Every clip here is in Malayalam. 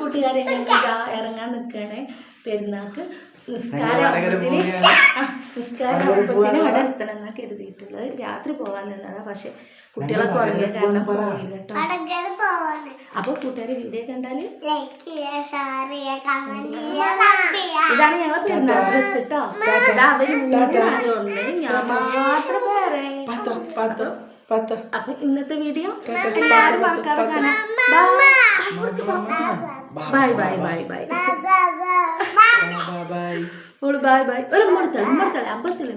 കൂട്ടുകാരെ ഇറങ്ങാൻ നിൽക്കുകയാണ് പെരുന്നാൾക്ക്. നിസ്കാരം അവിടെ എത്തണം എന്നാ കരുതിയിട്ടുള്ളത്. രാത്രി പോകാൻ നിന്നതാ, പക്ഷെ കുട്ടികളൊക്കെ ഉറങ്ങിയ കാരണം പോയില്ല കേട്ടോ. അപ്പൊ കൂട്ടുകാരെ വീഡിയോ കണ്ടാല് ഇതാണ് ഞങ്ങളെ പെരുന്നാൾ ഡ്രസ് കേട്ടോ. അവര് ഒന്ന് ഞാൻ മാത്രം പറയാം. അപ്പൊ ഇന്നത്തെ വീഡിയോ എല്ലാവരും മറക്കാതെ കാണാം. Bye bye bye bye bye bye. ഒരു മുടത്തള അമ്പത്തിലെ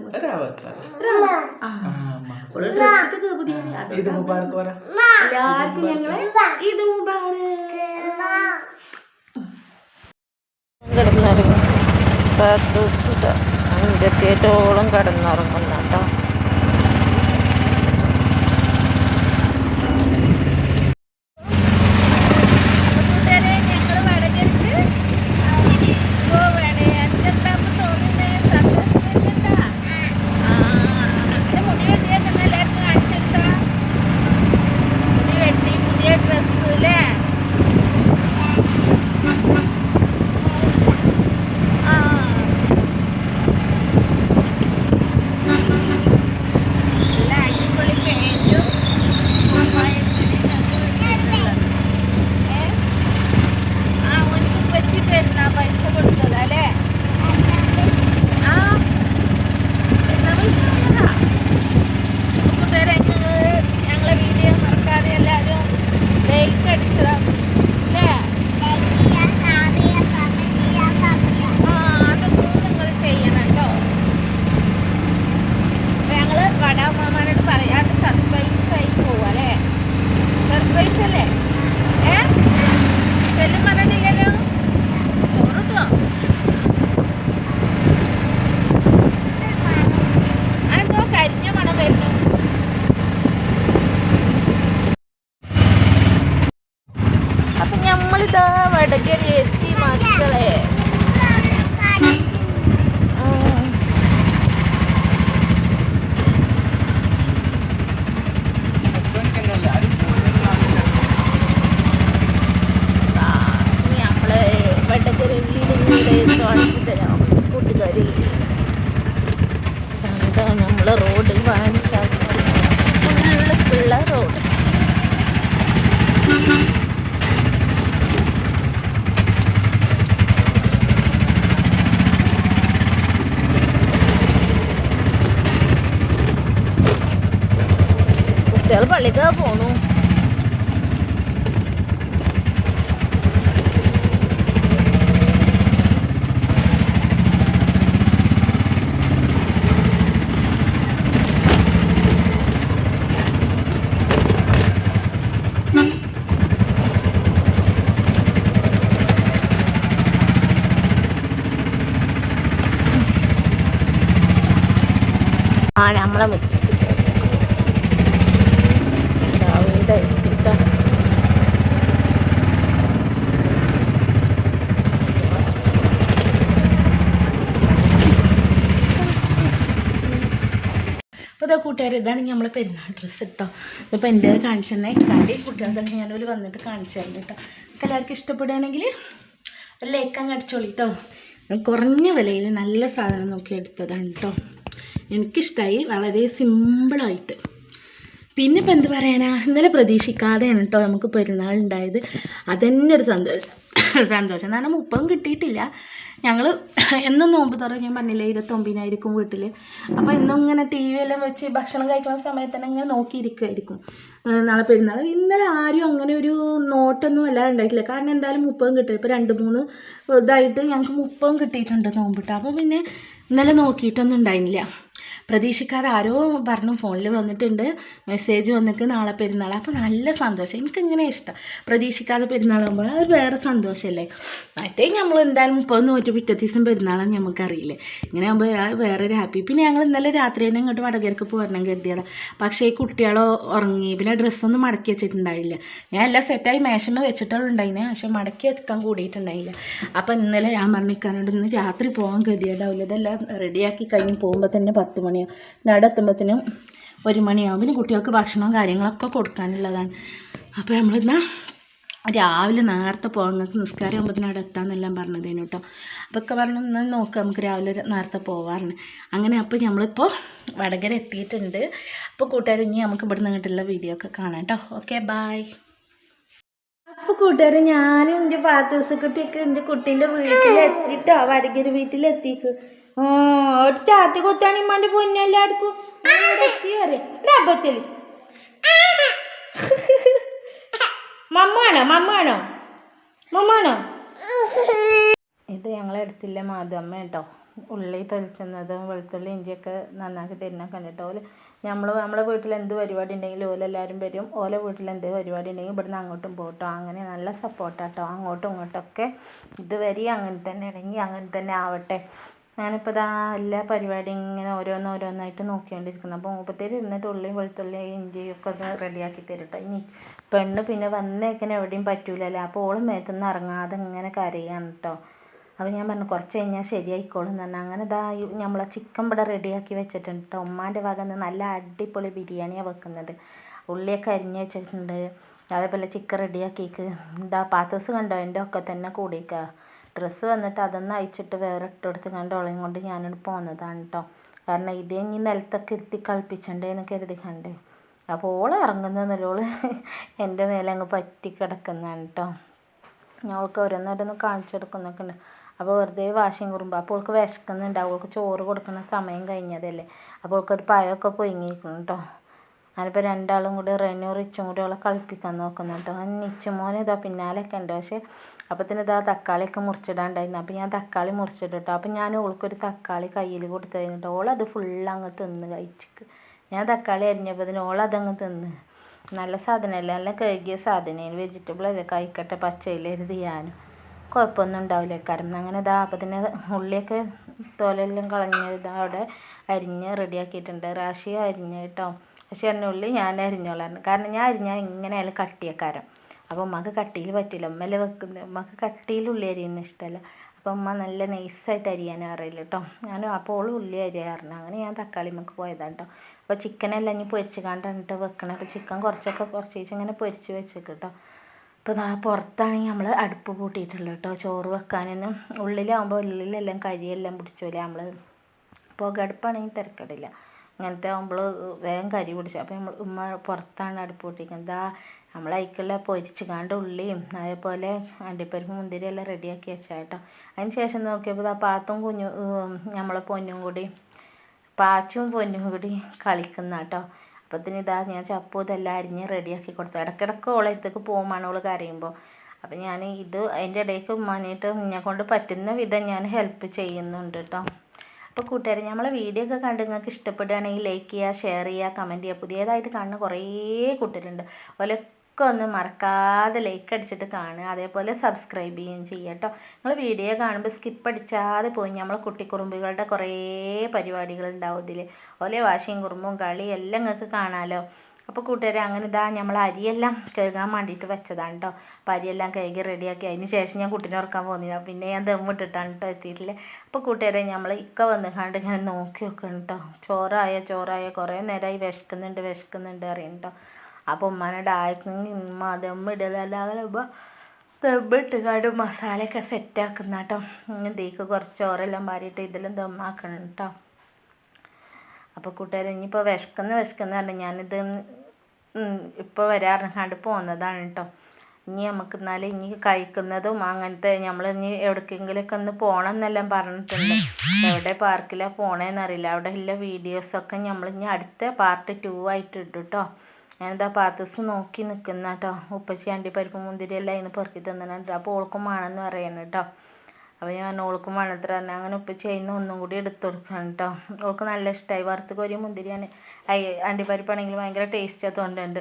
ഡ്രസ്സൊക്കെ പുതിയത്. എല്ലാവർക്കും ഞങ്ങള് ഈദ് മുബാറക്. കിടന്നിറങ്ങി 58ഓളം കിടന്നിറങ്ങുന്നുണ്ടോ. വടകര എത്തി മക്കളെ. നമ്മളെ വടകര വീടിൻ്റെ കാണിച്ചു തരാം കൂട്ടുകാരി. എന്താ നമ്മളെ റോഡ് വാനിഷാക്കുള്ള റോഡ്. കുട്ടികൾ പള്ളിക്ക് പോണു. നമ്മളെ അപ്പോൾ കൂട്ടുകാർ ഇതാണ് നമ്മൾ പെരുന്നാൾ ഡ്രസ്സ് കേട്ടോ. ഇതിപ്പോൾ എൻ്റെ കാണിച്ചു തന്നെ കാര്യം കുട്ടികൾക്കൊക്കെ ഞാനൊരു വന്നിട്ട് കാണിച്ചു തരുന്നുണ്ട് കേട്ടോ. എല്ലാവർക്കും ഇഷ്ടപ്പെടുകയാണെങ്കിൽ ലൈക്ക് അടിച്ചോളി കേട്ടോ. കുറഞ്ഞ വിലയിൽ നല്ല സാധനം നോക്കി എടുത്തതാണ് കേട്ടോ. എനിക്കിഷ്ടമായി, വളരെ സിമ്പിളായിട്ട്. പിന്നെ ഇപ്പം എന്ത് പറയാനാ, ഇന്നലെ പ്രതീക്ഷിക്കാതെയാണ് കേട്ടോ നമുക്ക് പെരുന്നാൾ ഉണ്ടായത്. അതന്നെ ഒരു സന്തോഷം. കാരണം 30 കിട്ടിയിട്ടില്ല. ഞങ്ങൾ എന്നും നോമ്പ് തുറ ഞാൻ പറഞ്ഞില്ലേ 29,000 വീട്ടിൽ. അപ്പോൾ എന്നും ഇങ്ങനെ ടി വി എല്ലാം വെച്ച് ഭക്ഷണം കഴിക്കുന്ന സമയത്ത് തന്നെ ഇങ്ങനെ നോക്കിയിരിക്കുമായിരിക്കും നാളെ പെരുന്നാൾ. ഇന്നലെ ആരും അങ്ങനെ ഒരു നോട്ടൊന്നും അല്ലാതെ ഉണ്ടായിട്ടില്ല. കാരണം എന്തായാലും 30 കിട്ടും. ഇപ്പോൾ 2-3 ഇതായിട്ട് ഞങ്ങൾക്ക് 30 കിട്ടിയിട്ടുണ്ട് നോമ്പിട്ട്. അപ്പോൾ പിന്നെ ഇന്നലെ നോക്കിയിട്ടൊന്നും ഉണ്ടായിരുന്നില്ല. പ്രതീക്ഷിക്കാതെ ആരോ പറഞ്ഞു ഫോണിൽ വന്നിട്ടുണ്ട്, മെസ്സേജ് വന്നിട്ട് നാളെ പെരുന്നാൾ. അപ്പോൾ നല്ല സന്തോഷം. എനിക്കിങ്ങനെ ഇഷ്ടം പ്രതീക്ഷിക്കാതെ പെരുന്നാളാകുമ്പോൾ അത് വേറെ സന്തോഷമല്ലേ. മറ്റേ നമ്മൾ എന്തായാലും 30 നോറ്റ് പിറ്റേ ദിവസം പെരുന്നാളെന്ന് നമുക്കറിയില്ലേ. ഇങ്ങനെ ആകുമ്പോൾ വേറൊരു ഹാപ്പി. പിന്നെ ഞങ്ങൾ ഇന്നലെ രാത്രി തന്നെ ഇങ്ങോട്ട് വടകരക്ക് പോരണം കരുതിയതാണ്. പക്ഷേ ഈ കുട്ടികളോ ഉറങ്ങി. പിന്നെ ഡ്രസ്സൊന്നും മടക്കി വെച്ചിട്ടുണ്ടായില്ല. ഞാൻ എല്ലാം സെറ്റായി മേശമ വെച്ചിട്ടുണ്ടായിന്, പക്ഷെ മടക്കി വെക്കാൻ കൂടിയിട്ടുണ്ടായില്ല. അപ്പോൾ ഇന്നലെ ഞാൻ പറഞ്ഞിക്കാനോട് ഇന്ന് രാത്രി പോകാൻ ഗതിയുണ്ടാവില്ല. ഇതെല്ലാം റെഡിയാക്കി കഴിഞ്ഞ് പോകുമ്പോൾ തന്നെ 10 മണിയാവും. പിന്നെ അവിടെ എത്തുമ്പോഴത്തേനും 1 മണിയാവും. പിന്നെ കുട്ടികൾക്ക് ഭക്ഷണവും കാര്യങ്ങളൊക്കെ കൊടുക്കാനുള്ളതാണ്. അപ്പോൾ നമ്മളിന്നാൽ രാവിലെ നേരത്തെ പോകാം, നിങ്ങൾക്ക് നിസ്കാരം ആകുമ്പോഴത്തേനും അവിടെ എത്താമെന്നെല്ലാം പറഞ്ഞതേനു കേട്ടോ. അപ്പോൾ ഒക്കെ പറഞ്ഞു എന്നാൽ നോക്കാം നമുക്ക് രാവിലെ നേരത്തെ പോകാറുണ്ട്. അങ്ങനെ അപ്പോൾ നമ്മളിപ്പോൾ വടകര എത്തിയിട്ടുണ്ട്. അപ്പോൾ കൂട്ടുകാർ ഇനി നമുക്ക് ഇവിടെ നിന്നിട്ടുള്ള വീഡിയോ ഒക്കെ കാണാം കേട്ടോ. Okay bye. അപ്പോൾ കൂട്ടുകാർ ഞാനും എൻ്റെ പാത്തൂസക്കുട്ടിയൊക്കെ എൻ്റെ കുട്ടീൻ്റെ വീട്ടിലെത്തിയിട്ടോ, വടകര വീട്ടിലെത്തിക്ക്. ഒരു ചാത്തി കൊത്താണ് ഇമ്മാൻ്റെ പൊന്നെല്ലാവർക്കും എത്തിയറിയ അബത്തിൽ മമ്മാണോ ഇത് ഞങ്ങളെടുത്തില്ല മാധമ്മ കേട്ടോ. ഉള്ളി തൊലിച്ചെന്നതും വെളുത്തുള്ളി ഇഞ്ചിയൊക്കെ നന്നാക്കി തരുന്നൊക്കെ കണ്ടിട്ടോ. നമ്മളെ വീട്ടിൽ എന്ത് പരിപാടി ഉണ്ടെങ്കിലും ഓലെല്ലാവരും വരും. ഓലെ വീട്ടിൽ എന്ത് പരിപാടി ഉണ്ടെങ്കിൽ ഇവിടുന്ന് അങ്ങോട്ടും പോകട്ടോ. അങ്ങനെ നല്ല സപ്പോർട്ടാട്ടോ അങ്ങോട്ടും ഇങ്ങോട്ടൊക്കെ. ഇതുവരെ അങ്ങനെ തന്നെ ആണെങ്കിൽ അങ്ങനെ തന്നെ ആവട്ടെ. ഞാനിപ്പോൾ ഇതാ എല്ലാ പരിപാടിയും ഇങ്ങനെ ഓരോന്നായിട്ട് നോക്കിക്കൊണ്ടിരിക്കുന്നു. അപ്പോൾ മൂപ്പത്തേര് ഇരുന്നിട്ട് ഉള്ളിയും വെളുത്തുള്ളി ഇഞ്ചിയൊക്കെ ഒന്ന് റെഡിയാക്കി തരും കേട്ടോ. ഇനി പെണ്ണ് പിന്നെ വന്നേക്കിനെ എവിടെയും പറ്റൂലല്ലോ. അപ്പോൾ ഓളും മേത്തുനിന്ന് ഇറങ്ങാതെ ഇങ്ങനെ കരയാണ് കേട്ടോ. അപ്പോൾ ഞാൻ പറഞ്ഞു കുറച്ച് കഴിഞ്ഞാൽ ശരിയായിക്കോളും എന്ന് പറഞ്ഞാൽ അങ്ങനെ ഇതാ നമ്മളെ ചിക്കൻ ഇവിടെ റെഡിയാക്കി വെച്ചിട്ടുണ്ട് കേട്ടോ. ഉമ്മാൻ്റെ വക നല്ല അടിപൊളി ബിരിയാണിയാണ് വെക്കുന്നത്. ഉള്ളിയൊക്കെ അരിഞ്ഞ് വെച്ചിട്ടുണ്ട്. അതേപോലെ ചിക്കൻ റെഡിയാക്കിക്ക് ഇതാ പാത്തോസ് കണ്ടോ എൻ്റെ ഒക്കെ തന്നെ കൂടിക്കുക. ഡ്രസ്സ് വന്നിട്ട് അതൊന്ന് അയച്ചിട്ട് വേറെ ഇട്ടെടുത്ത് കണ്ട് ഓളയും കൊണ്ട് ഞാനിവിടെ പോകുന്നതാണ് കേട്ടോ. കാരണം ഇതേ ഇനി നിലത്തൊക്കെ ഇരുത്തി കളിപ്പിച്ചണ്ടേന്ന് കരുതി കണ്ടേ. അപ്പോൾ ഓൾ ഇറങ്ങുന്നതെന്നല്ല, ഓള് എൻ്റെ മേലെ അങ്ങ് പറ്റി കിടക്കുന്നതാണ് കേട്ടോ. ഞങ്ങൾക്ക് ഓരോന്നോരോന്ന് കാണിച്ചെടുക്കുന്നൊക്കെ ഉണ്ട്. അപ്പോൾ വെറുതെ വാശിയും കുറുമ്പ്. അപ്പോൾ അവൾക്ക് വിശക്കുന്നുണ്ട്. അവൾക്ക് ചോറ് കൊടുക്കുന്ന സമയം കഴിഞ്ഞതല്ലേ. അപ്പോൾ അവൾക്കൊരു പഴമൊക്കെ പൊങ്ങിയിരിക്കുന്നു കേട്ടോ. ഞാനിപ്പോൾ രണ്ടാളും കൂടി റെനു റിച്ചും കൂടി അവളെ കളിപ്പിക്കാൻ നോക്കുന്നു കേട്ടോ. നിച്ചുമോൻ ഇതാ പിന്നാലെയൊക്കെ ഉണ്ട്. പക്ഷേ അപ്പത്തിന് ഇതാ തക്കാളിയൊക്കെ മുറിച്ചിടാണ്ടായിരുന്നു. അപ്പോൾ ഞാൻ തക്കാളി മുറിച്ചിട്ടു കേട്ടോ. അപ്പോൾ ഞാൻ ഓൾക്കൊരു തക്കാളി കയ്യിൽ കൊടുത്തതിന് കേട്ടോ. ഓളത് ഫുള്ളങ്ങ് തിന്ന് കഴിച്ചിക്ക്. ഞാൻ തക്കാളി അരിഞ്ഞപ്പോൾ ഓളതങ്ങ് തിന്ന്. നല്ല സാധനമല്ല, നല്ല കഴുകിയ സാധനം, വെജിറ്റബിൾ അല്ലേ, കഴിക്കട്ടെ പച്ചയിലരുത് ചെയ്യാനും കുഴപ്പമൊന്നും ഉണ്ടാവില്ല കാരണം. അങ്ങനെ ഇതാ അപ്പത്തിന് ഉള്ളിയൊക്കെ തോലെല്ലാം കളഞ്ഞ് ഇതാ അവിടെ അരിഞ്ഞ് റെഡിയാക്കിയിട്ടുണ്ട്. റാഷി അരിഞ്ഞ് കേട്ടോ. പക്ഷേ ഉള്ളി ഞാൻ അരിഞ്ഞോളായിരുന്നു. കാരണം ഞാൻ അരിഞ്ഞാൽ ഇങ്ങനെ ആയാലും കട്ടിയക്കാരം. അപ്പോൾ ഉമ്മക്ക് കട്ടിയിൽ പറ്റില്ല. ഉമ്മല്ലേ വെക്കുന്നത്. ഉമ്മക്ക് കട്ടിയിൽ ഉള്ളി അരിയുന്ന ഇഷ്ടമല്ല. അപ്പോൾ ഉമ്മ നല്ല നൈസായിട്ട് അരിയാനും അറിയില്ല കേട്ടോ. അപ്പോൾ ഓൾ ഉള്ളി അരിയാറുണ്ട്. അങ്ങനെ ഞാൻ തക്കാളി ഉമ്മക്ക് പോയതാണ് കേട്ടോ. അപ്പോൾ ചിക്കനെല്ലാം ഇനി പൊരിച്ച് കണ്ടിട്ട് വെക്കണം. അപ്പോൾ ചിക്കൻ കുറച്ച് ഇങ്ങനെ പൊരിച്ച് വെച്ചേക്ക് കേട്ടോ. അപ്പോൾ ഇതാ പുറത്താണെങ്കിൽ നമ്മൾ അടുപ്പ് പൂട്ടിയിട്ടുള്ളൂ കേട്ടോ. ചോറ് വെക്കാനൊന്നും. ഉള്ളിലാകുമ്പോൾ ഉള്ളിലെല്ലാം കരിയെല്ലാം പിടിച്ചോലെ. നമ്മൾ പുകടുപ്പാണെങ്കിൽ തിരക്കടില്ല. ഇങ്ങനത്തെ ആകുമ്പോൾ വേഗം കരി പിടിച്ചു. അപ്പോൾ ഉമ്മ പുറത്താണ് അടുപ്പ് പൊട്ടിക്കുന്നത്. നമ്മൾ അതിക്കുള്ള പൊരിച്ച് കണ്ട് ഉള്ളിയും അതേപോലെ അണ്ടിപ്പരിപ്പ് മുന്തിരി എല്ലാം റെഡിയാക്കി വെച്ചാൽ കേട്ടോ. അതിന് ശേഷം നോക്കിയപ്പോൾ പാത്തും നമ്മളെ പൊന്നും കൂടി പാച്ചും പൊന്നും കൂടി കളിക്കുന്ന കേട്ടോ. അപ്പത്തിന് ഇതാ ഞാൻ ചപ്പു ഇതെല്ലാം അരിഞ്ഞ് റെഡിയാക്കി കൊടുത്തു. ഇടയ്ക്കിടയ്ക്ക് ഓളടുത്തേക്ക് പോകുമ്പോൾ ഓൾ കരയുമ്പോൾ. അപ്പം ഞാൻ അതിൻ്റെ ഇടയ്ക്ക് ഉമ്മാനായിട്ട് എന്നെ കൊണ്ട് പറ്റുന്ന വിധം ഞാൻ ഹെൽപ്പ് ചെയ്യുന്നുണ്ട് കേട്ടോ. അപ്പോൾ കൂട്ടുകാരെ നമ്മളെ വീഡിയോ ഒക്കെ കണ്ട് നിങ്ങൾക്ക് ഇഷ്ടപ്പെടുകയാണെങ്കിൽ ലൈക്ക് ചെയ്യുക, ഷെയർ ചെയ്യുക, കമൻറ്റ് ചെയ്യുക. പുതിയതായിട്ട് കാണുന്ന കുറേ കൂട്ടരുണ്ട്. ഓലൊക്കെ ഒന്ന് മറക്കാതെ ലൈക്ക് അടിച്ചിട്ട് കാണുക. അതേപോലെ സബ്സ്ക്രൈബ് ചെയ്യുകയും ചെയ്യുക കേട്ടോ. നിങ്ങൾ വീഡിയോ കാണുമ്പോൾ സ്കിപ്പ് അടിച്ചാതെ പോയി. നമ്മളെ കുട്ടിക്കുറുമ്പുകളുടെ കുറേ പരിപാടികളുണ്ടാവും ഇതിൽ. ഓലെ വാശിയും കുറുമ്പും കളിയും എല്ലാം നിങ്ങൾക്ക് കാണാമല്ലോ. അപ്പോൾ കൂട്ടുകാരെ അങ്ങനെ ഇതാ നമ്മൾ അരിയെല്ലാം കഴുകാൻ വേണ്ടിയിട്ട് വെച്ചതാണ് കേട്ടോ. അപ്പോൾ അരിയെല്ലാം കഴുകി റെഡിയാക്കി അതിന് ശേഷം ഞാൻ കുട്ടീനെ ഉറക്കാൻ പോകുന്നില്ല. പിന്നെ ഞാൻ ദമ്മിട്ടിട്ടാണ് കേട്ടോ എത്തിയിട്ടില്ലേ. അപ്പോൾ കൂട്ടുകാരെ നമ്മൾ ഇക്ക വന്ന് കണ്ട് ഇങ്ങനെ നോക്കി വെക്കണം കേട്ടോ. ചോറായ കുറേ നേരമായി വിശക്കുന്നുണ്ട് അറിയും കേട്ടോ. അപ്പോൾ ഉമ്മാനോട് ആയിക്കെങ്കിൽ ഉമ്മ ദമ്മിടലാകെ ദമ്മിട്ട് കാണ്ട് മസാലയൊക്കെ സെറ്റാക്കുന്ന കേട്ടോ. ഇതിലേക്ക് കുറച്ച് ചോറെല്ലാം പാരിയിട്ട് ഇതിലും ദമ്മാക്കണം കേട്ടോ. അപ്പോൾ കൂട്ടുകാർ ഇനിയിപ്പോൾ വിശക്കുന്ന പറഞ്ഞാൽ ഞാനിത് ഇപ്പോൾ വരാറുണ്ട് പോകുന്നതാണ് കേട്ടോ. ഇനി നമുക്ക് എന്നാലും ഇനി കഴിക്കുന്നതും അങ്ങനത്തെ നമ്മൾ ഇനി എവിടേക്കെങ്കിലുമൊക്കെ ഒന്ന് പോകണം എന്നെല്ലാം പറഞ്ഞിട്ടുണ്ട്. എവിടെ പാർക്കിലാണ് പോകണമെന്നറിയില്ല. അവിടെ ഉള്ള വീഡിയോസൊക്കെ നമ്മൾ ഇനി അടുത്ത പാർട്ട് 2 ആയിട്ട് ഇട്ടു കേട്ടോ. ഞാനിതാ പാത്തൂസ് നോക്കി നിൽക്കുന്ന കേട്ടോ. ഉപ്പച്ചി അണ്ടിപ്പരിപ്പ് മുന്തിരി എല്ലാം ഇന്ന് പെറുക്കി തന്നിട്ടുണ്ട്. അപ്പോൾ ഓൾക്കും വേണമെന്ന് പറയണം കേട്ടോ. അപ്പോൾ ഞാൻ ഓൾക്കും വേണത്ര പറഞ്ഞാൽ അങ്ങനെ ഉപ്പച്ചി അതിന് ഒന്നും കൂടി എടുത്തു കൊടുക്കണം കേട്ടോ. ഓൾക്ക് നല്ല ഇഷ്ടമായി. വറുത്ത് കോരിയ മുന്തിരിയാണ്. അണ്ടിപ്പരിപ്പാണെങ്കിൽ ഭയങ്കര ടേസ്റ്റ് അതുകൊണ്ടുണ്ട്.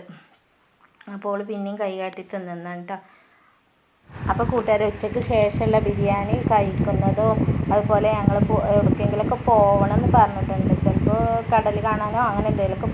അപ്പോൾ ഓൾ പിന്നെയും കൈ കാട്ടി തിന്നുന്നതാണ് കേട്ടോ. അപ്പോൾ കൂട്ടുകാർ ഉച്ചയ്ക്ക് ശേഷമുള്ള ബിരിയാണി കഴിക്കുന്നതും അതുപോലെ ഞങ്ങൾ എവിടേക്കെങ്കിലുമൊക്കെ പോകണം എന്ന് പറഞ്ഞിട്ടുണ്ട്. ചിലപ്പോൾ കടൽ കാണാനോ അങ്ങനെ എന്തെങ്കിലുമൊക്കെ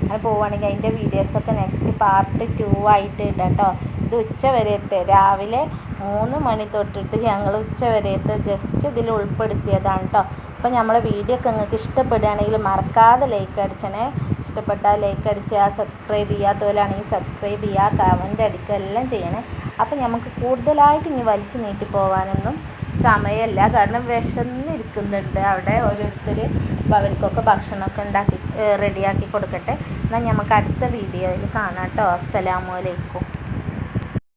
അങ്ങനെ പോവുകയാണെങ്കിൽ അതിൻ്റെ വീഡിയോസൊക്കെ നെക്സ്റ്റ് പാർട്ട് 2 ആയിട്ട് ഇടാം കേട്ടോ. ഇത് ഉച്ച വരെയത്തെ രാവിലെ 3 മണി തൊട്ടിട്ട് ഞങ്ങൾ ഉച്ച വരെയത്തെ ജസ്റ്റ് ഇതിൽ ഉൾപ്പെടുത്തിയതാണ് കേട്ടോ. അപ്പോൾ നമ്മളെ വീഡിയോ ഒക്കെ നിങ്ങൾക്ക് ഇഷ്ടപ്പെടുകയാണെങ്കിൽ മറക്കാതെ ലൈക്ക് അടിച്ചണേ. ഇഷ്ടപ്പെട്ടാൽ ലൈക്ക് അടിക്കുക, സബ്സ്ക്രൈബ് ചെയ്യാത്തവരാണെങ്കിൽ സബ്സ്ക്രൈബ് ചെയ്യുക, കമൻറ്റ് അടിക്കുക എല്ലാം ചെയ്യണേ. അപ്പോൾ നമുക്ക് കൂടുതലായിട്ട് ഇനി വലിച്ചു നീട്ടി പോകാനൊന്നും സമയമല്ല. കാരണം വിശന്നിരിക്കുന്നുണ്ട് അവിടെ ഓരോരുത്തർ. അപ്പോൾ അവർക്കൊക്കെ ഭക്ഷണമൊക്കെ റെഡിയാക്കി കൊടുക്കട്ടെ. എന്നാൽ നമുക്ക് അടുത്ത വീഡിയോയിൽ കാണാം കേട്ടോ. അസ്സലാമു അലൈക്കും.